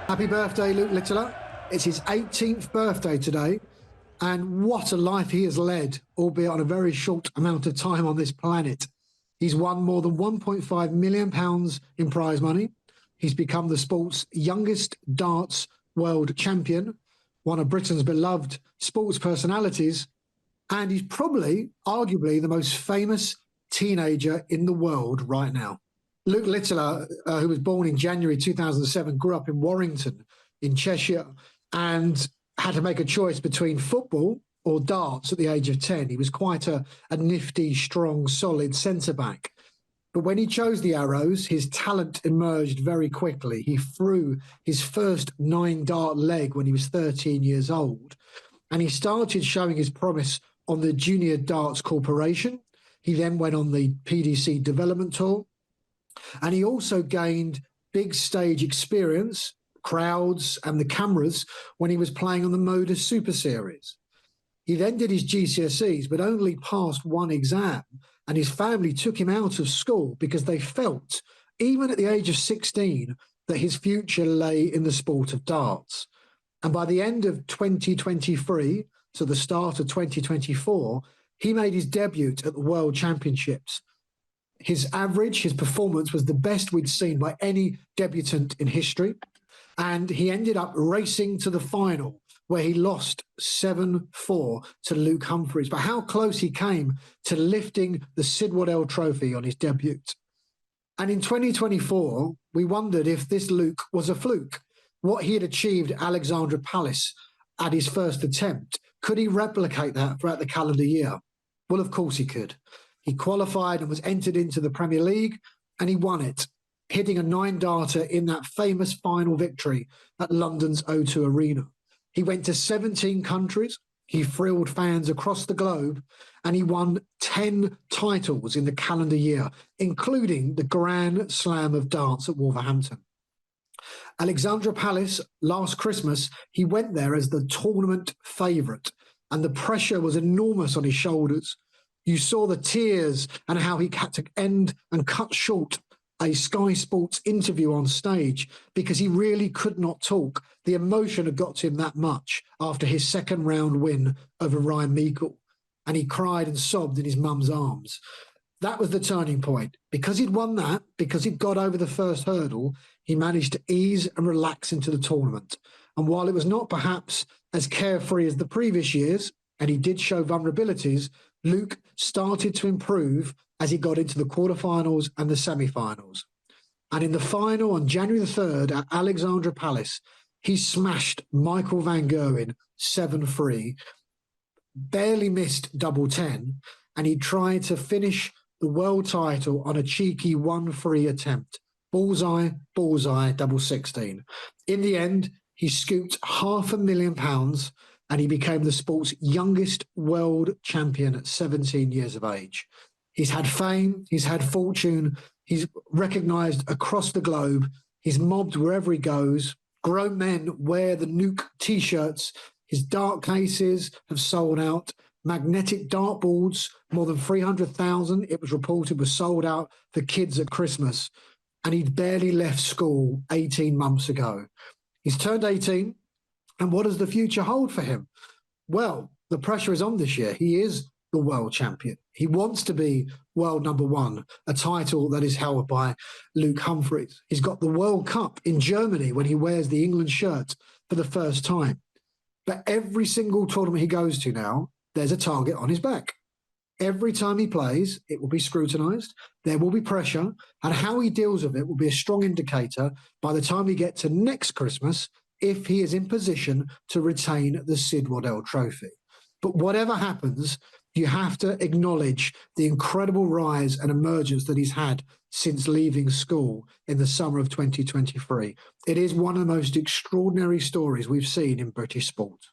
Happy birthday, Luke Littler. It's his 18th birthday today, and what a life he has led, albeit on a very short amount of time on this planet. He's won more than £1.5 million in prize money. He's become the sport's youngest darts world champion, one of Britain's beloved sports personalities, and he's probably, arguably, the most famous teenager in the world right now. Luke Littler, who was born in January 2007, grew up in Warrington in Cheshire and had to make a choice between football or darts at the age of 10. He was quite a nifty, strong, solid centre-back. But when he chose the arrows, his talent emerged very quickly. He threw his first 9-dart leg when he was 13 years old, and he started showing his promise on the Junior Darts Corporation. He then went on the PDC development tour, and he also gained big stage experience, crowds and the cameras when he was playing on the Modus Super Series. He then did his GCSEs, but only passed one exam, and his family took him out of school because they felt, even at the age of 16, that his future lay in the sport of darts. And by the end of 2023, so the start of 2024, he made his debut at the World Championships. His performance was the best we'd seen by any debutant in history. And he ended up racing to the final, where he lost 7-4 to Luke Humphries. But how close he came to lifting the Sid Waddell Trophy on his debut. And in 2024, we wondered if this Luke was a fluke. What he had achieved at Alexandra Palace at his first attempt, could he replicate that throughout the calendar year? Well, of course he could. He qualified and was entered into the Premier League, and he won it, hitting a 9-darter in that famous final victory at London's O2 Arena. He went to 17 countries, he thrilled fans across the globe, and he won 10 titles in the calendar year, including the Grand Slam of Darts at Wolverhampton. Alexandra Palace, last Christmas, he went there as the tournament favourite, and the pressure was enormous on his shoulders. You saw the tears and how he had to end and cut short a Sky Sports interview on stage because he really could not talk. The emotion had got to him that much after his second round win over Ryan Meikle, and he cried and sobbed in his mum's arms. That was the turning point. Because he'd won that, because he'd got over the first hurdle, he managed to ease and relax into the tournament. And while it was not perhaps as carefree as the previous years, and he did show vulnerabilities, Luke started to improve as he got into the quarterfinals and the semi-finals. And in the final on January the 3rd at Alexandra Palace, he smashed Michael van Gerwen 7-3, barely missed double 10, and he tried to finish the world title on a cheeky 1-3 attempt. Bullseye, bullseye, double 16. In the end, he scooped £500,000 and he became the sport's youngest world champion at 17 years of age. He's had fame, he's had fortune, he's recognised across the globe, he's mobbed wherever he goes. Grown men wear the Nuke T-shirts. His dart cases have sold out. Magnetic dartboards, more than 300,000, it was reported, was sold out for kids at Christmas. And he'd barely left school 18 months ago. He's turned 18. And what does the future hold for him? Well, the pressure is on this year. He is the world champion. He wants to be world number one, a title that is held by Luke Humphries. He's got the World Cup in Germany when he wears the England shirt for the first time. But every single tournament he goes to now, there's a target on his back. Every time he plays, it will be scrutinised. There will be pressure. And how he deals with it will be a strong indicator by the time we get to next Christmas if he is in position to retain the Sid Waddell Trophy. But whatever happens, you have to acknowledge the incredible rise and emergence that he's had since leaving school in the summer of 2023. It is one of the most extraordinary stories we've seen in British sport.